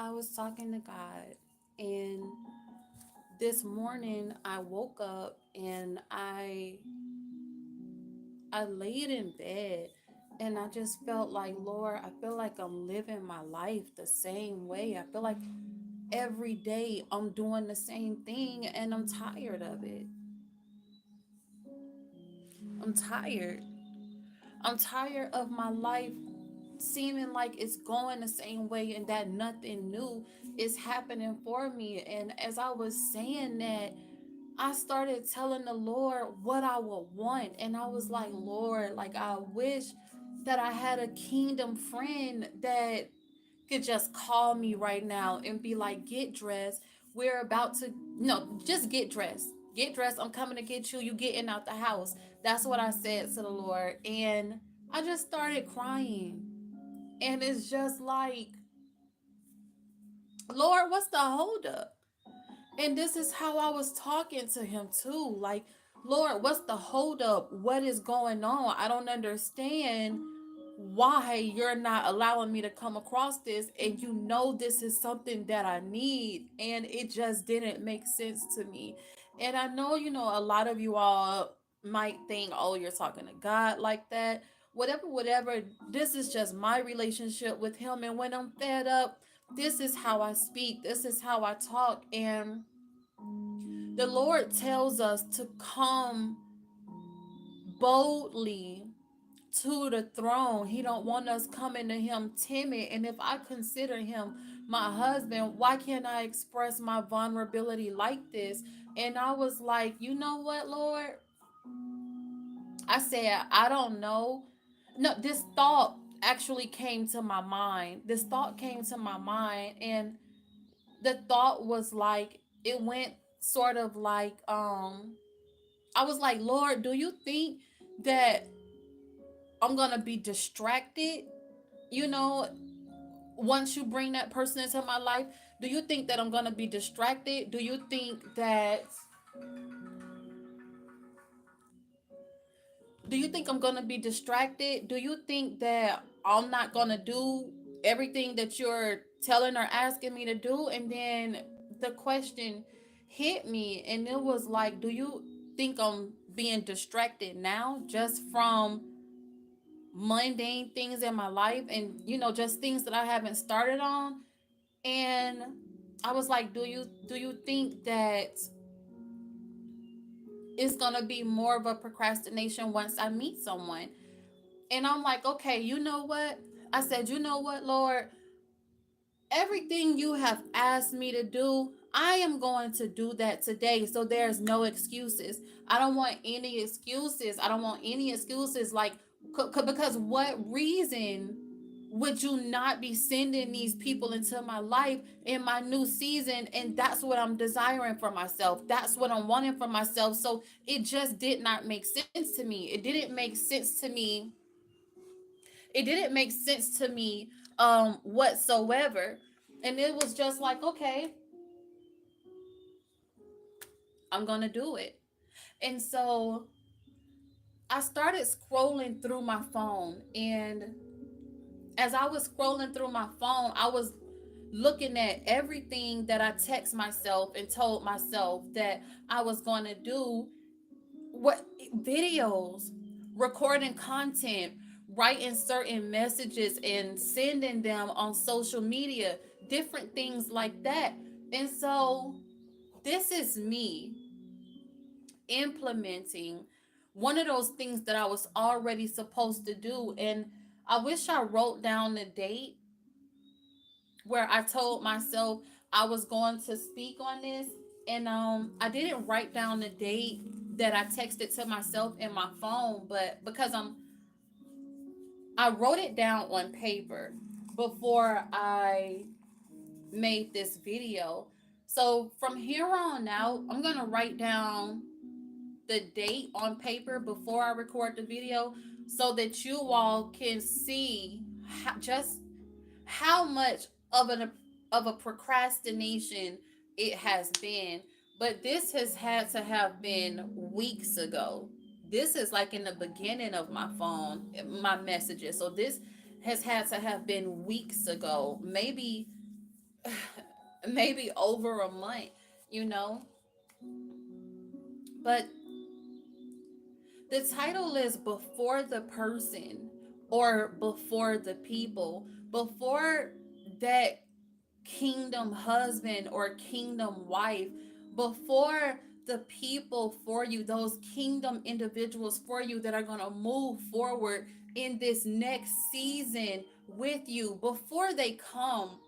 I was talking to God, and this morning I woke up and I laid in bed, and I just felt like, Lord, I feel like I'm living my life the same way. I feel like every day I'm doing the same thing, and I'm tired of it. I'm tired. I'm tired of my life seeming like it's going the same way and that nothing new is happening for me. And as I was saying that, I started telling the Lord what I would want. And I was like, Lord, like, I wish that I had a kingdom friend that could just call me right now and be like, get dressed. We're about to, no, just get dressed. Get dressed. I'm coming to get you. You getting out the house. That's what I said to the Lord. And I just started crying. And it's just like, Lord, what's the holdup? And this is how I was talking to him too. Like, Lord, what's the holdup? What is going on? I don't understand why you're not allowing me to come across this. And you know, this is something that I need. And it just didn't make sense to me. And I know, a lot of you all might think, oh, you're talking to God like that. Whatever. This is just my relationship with him. And when I'm fed up, this is how I speak. This is how I talk. And the Lord tells us to come boldly to the throne. He don't want us coming to him timid. And if I consider him my husband, why can't I express my vulnerability like this? And I was like, you know what, Lord? I said, I don't know. No, this thought actually came to my mind. This thought came to my mind, and the thought was like, it went sort of like, I was like, Lord, do you think that I'm gonna be distracted? You know, once you bring that person into my life, do you think that I'm gonna be distracted? Do you think I'm gonna be distracted? Do you think that I'm not gonna do everything that you're telling or asking me to do? And then the question hit me, and it was like, do you think I'm being distracted now just from mundane things in my life, and just things that I haven't started on? And I was like, do you think that it's gonna be more of a procrastination once I meet someone? And I'm like, okay, you know what? I said, you know what, Lord? Everything you have asked me to do, I am going to do that today. So there's no excuses. I don't want any excuses. I don't want any excuses. Like, because what reason would you not be sending these people into my life in my new season? And that's what I'm desiring for myself. That's what I'm wanting for myself. So it just did not make sense to me. It didn't make sense to me whatsoever. And it was just like, okay, I'm gonna do it. And so I started scrolling through my phone, and as I was scrolling through my phone, I was looking at everything that I text myself and told myself that I was going to do. What videos, recording content, writing certain messages and sending them on social media, different things like that. And so this is me implementing one of those things that I was already supposed to do. And I wish I wrote down the date where I told myself I was going to speak on this. And I didn't write down the date that I texted to myself in my phone, but because I wrote it down on paper before I made this video. So from here on out, I'm going to write down the date on paper before I record the video so that you all can see just how much of a procrastination it has been. But this has had to have been weeks ago. This is like in the beginning of my phone, my messages. So this has had to have been weeks ago, maybe maybe over a month, you know. But the title is before the person or before the people, before that kingdom husband or kingdom wife, before the people for you, those kingdom individuals for you that are going to move forward in this next season with you, before they come,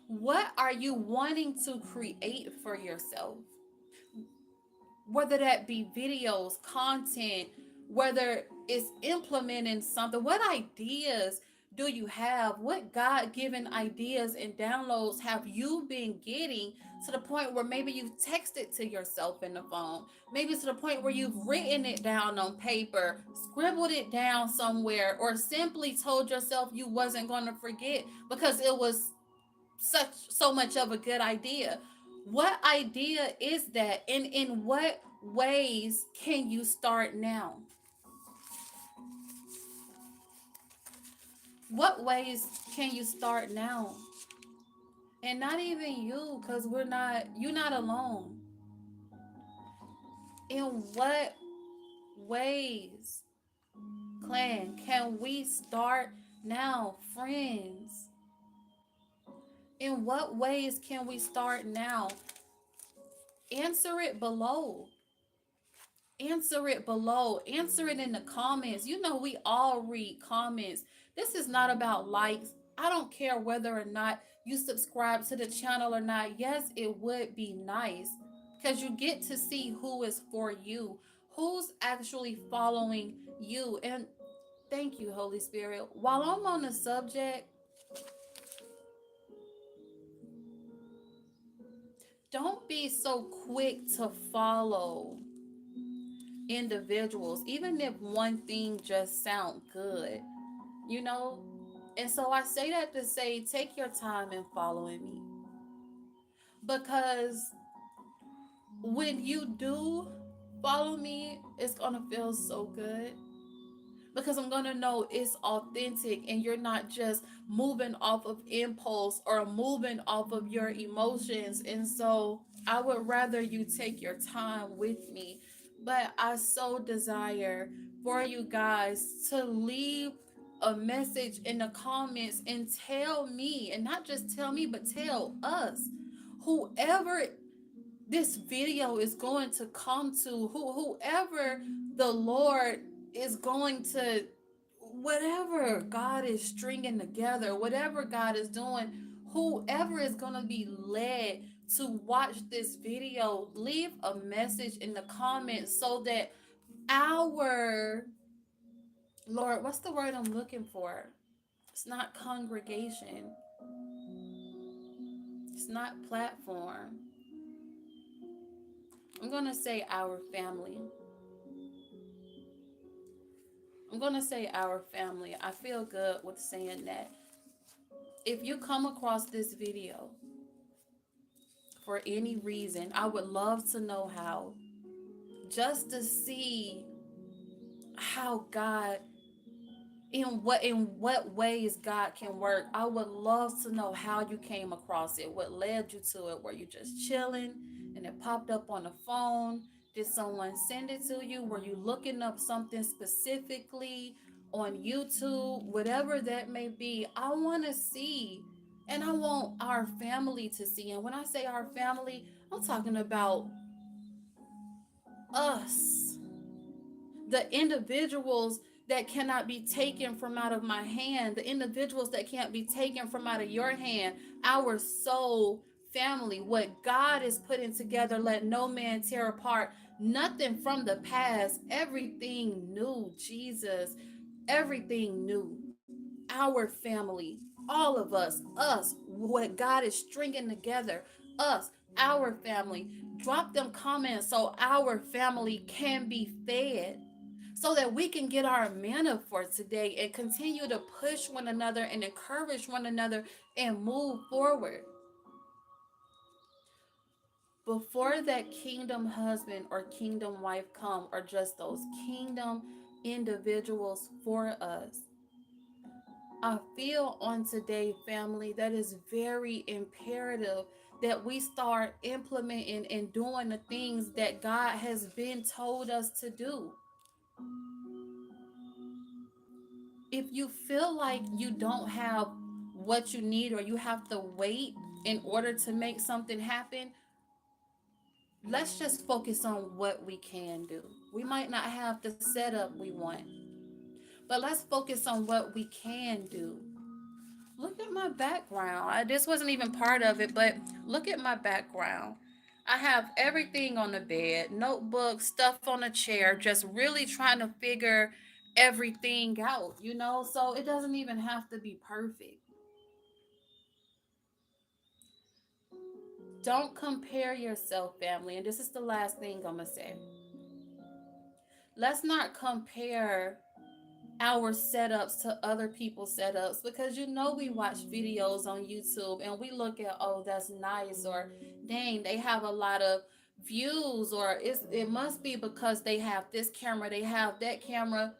what are you wanting to create for yourself? Whether that be videos, content, whether it's implementing something, what ideas do you have? What God given ideas and downloads have you been getting to the point where maybe you've texted to yourself in the phone? Maybe to the point where you've written it down on paper, scribbled it down somewhere, or simply told yourself you wasn't going to forget because it was so much of a good idea. What idea is that, and in what ways can you start now? What ways can you start now? And not even you, because you're not alone. In what ways, clan, can we start now? Friends, in what ways can we start now? Answer it below. Answer it below. Answer it in the comments. You know, we all read comments. This is not about likes. I don't care whether or not you subscribe to the channel or not. Yes, it would be nice because you get to see who is for you, who's actually following you. And thank you, Holy Spirit. While I'm on the subject, don't be so quick to follow individuals, even if one thing just sound good, you know. And so I say that to say, take your time in following me, because when you do follow me, it's gonna feel so good, because I'm gonna know it's authentic and you're not just moving off of impulse or moving off of your emotions. And so I would rather you take your time with me. But I so desire for you guys to leave a message in the comments and tell me, and not just tell me, but tell us, whoever this video is going to come to, whoever the Lord is going to, whatever God is stringing together, whatever God is doing, whoever is going to be led to watch this video, leave a message in the comments so that our, Lord, what's the word I'm looking for? It's not congregation, it's not platform. I'm going to say our family. I'm going to say our family. I feel good with saying that. If you come across this video for any reason, I would love to know how. Just to see how God, in what ways God can work. I would love to know how you came across it, what led you to it. Were you just chilling and it popped up on the phone? Did someone send it to you? Were you looking up something specifically on YouTube? Whatever that may be, I want to see, and I want our family to see. And when I say our family, I'm talking about us, the individuals that cannot be taken from out of my hand, the individuals that can't be taken from out of your hand, our soul family, what God is putting together, let no man tear apart. Nothing from the past, everything new, Jesus, everything new. Our family, all of us, what God is stringing together, us, our family. Drop them comments so our family can be fed, so that we can get our manna for today and continue to push one another and encourage one another and move forward. Before that kingdom husband or kingdom wife come, or just those kingdom individuals for us, I feel on today, family, that is very imperative that we start implementing and doing the things that God has been told us to do. If you feel like you don't have what you need or you have to wait in order to make something happen, let's just focus on what we can do. We might not have the setup we want, but let's focus on what we can do. Look at my background. This wasn't even part of it, but look at my background. I have everything on the bed, notebooks, stuff on a chair, just really trying to figure everything out, So it doesn't even have to be perfect. Don't compare yourself, family. And this is the last thing I'm going to say. Let's not compare our setups to other people's setups, because we watch videos on YouTube and we look at, oh, that's nice, or dang, they have a lot of views, or it must be because they have this camera, they have that camera.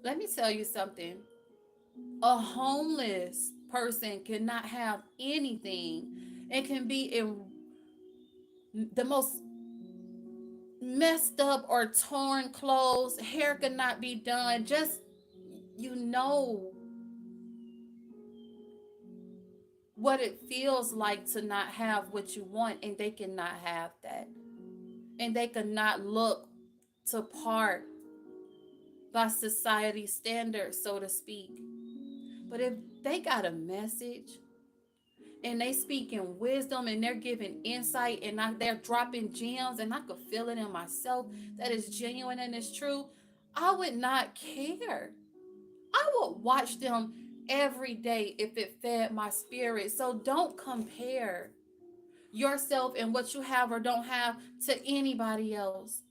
Let me tell you something. A homeless person cannot have anything and can be in the most messed up or torn clothes, hair could not be done, just you know what it feels like to not have what you want, and they cannot have that, and they cannot look to part by society standards, so to speak. But if they got a message and they speak in wisdom and they're giving insight, and they're dropping gems, and I could feel it in myself that is genuine and is true, I would not care. I would watch them every day if it fed my spirit. So don't compare yourself and what you have or don't have to anybody else.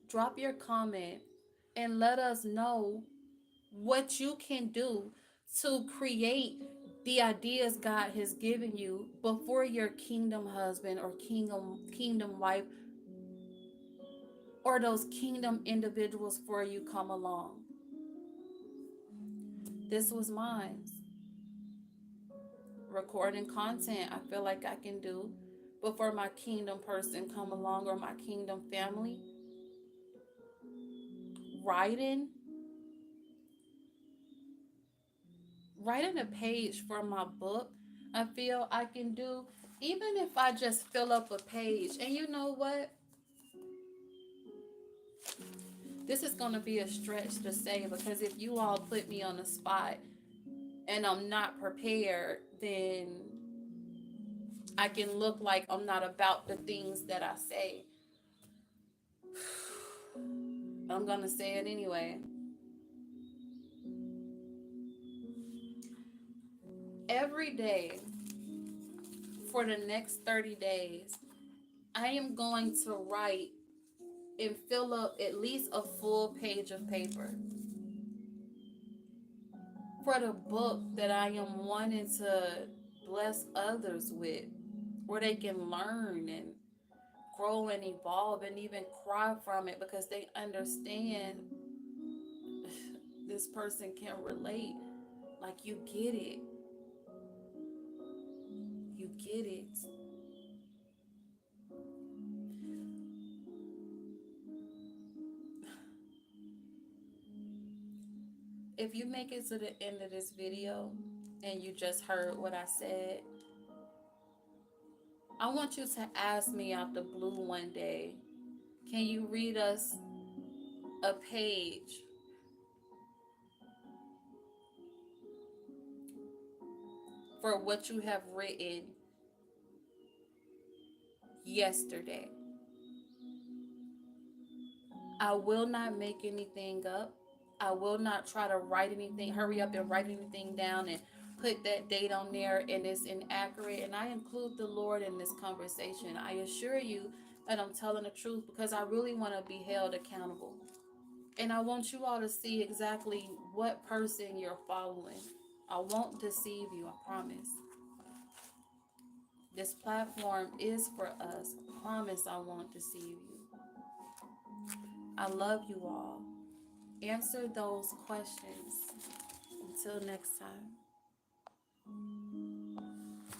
Drop your comment and let us know what you can do to create the ideas God has given you before your kingdom husband or kingdom wife or those kingdom individuals for you come along. This was mine. Recording content I feel like I can do before my kingdom person come along or my kingdom family. Writing writing a page for my book, I feel I can do, even if I just fill up a page. And you know what? This is going to be a stretch to say, because if you all put me on the spot and I'm not prepared, then I can look like I'm not about the things that I say. I'm going to say it anyway. Every day for the next 30 days, I am going to write and fill up at least a full page of paper for the book that I am wanting to bless others with, where they can learn and grow and evolve and even cry from it, because they understand this person can relate. Like, you get it. You get it. If you make it to the end of this video and you just heard what I said, I want you to ask me out the blue one day, can you read us a page for what you have written yesterday? I will not make anything up. I will not try to write anything, hurry up and write anything down and put that date on there and it's inaccurate. And I include the Lord in this conversation. I assure you that I'm telling the truth, because I really want to be held accountable. And I want you all to see exactly what person you're following. I won't deceive you, I promise. This platform is for us. I promise I won't deceive you. I love you all. Answer those questions. Until next time.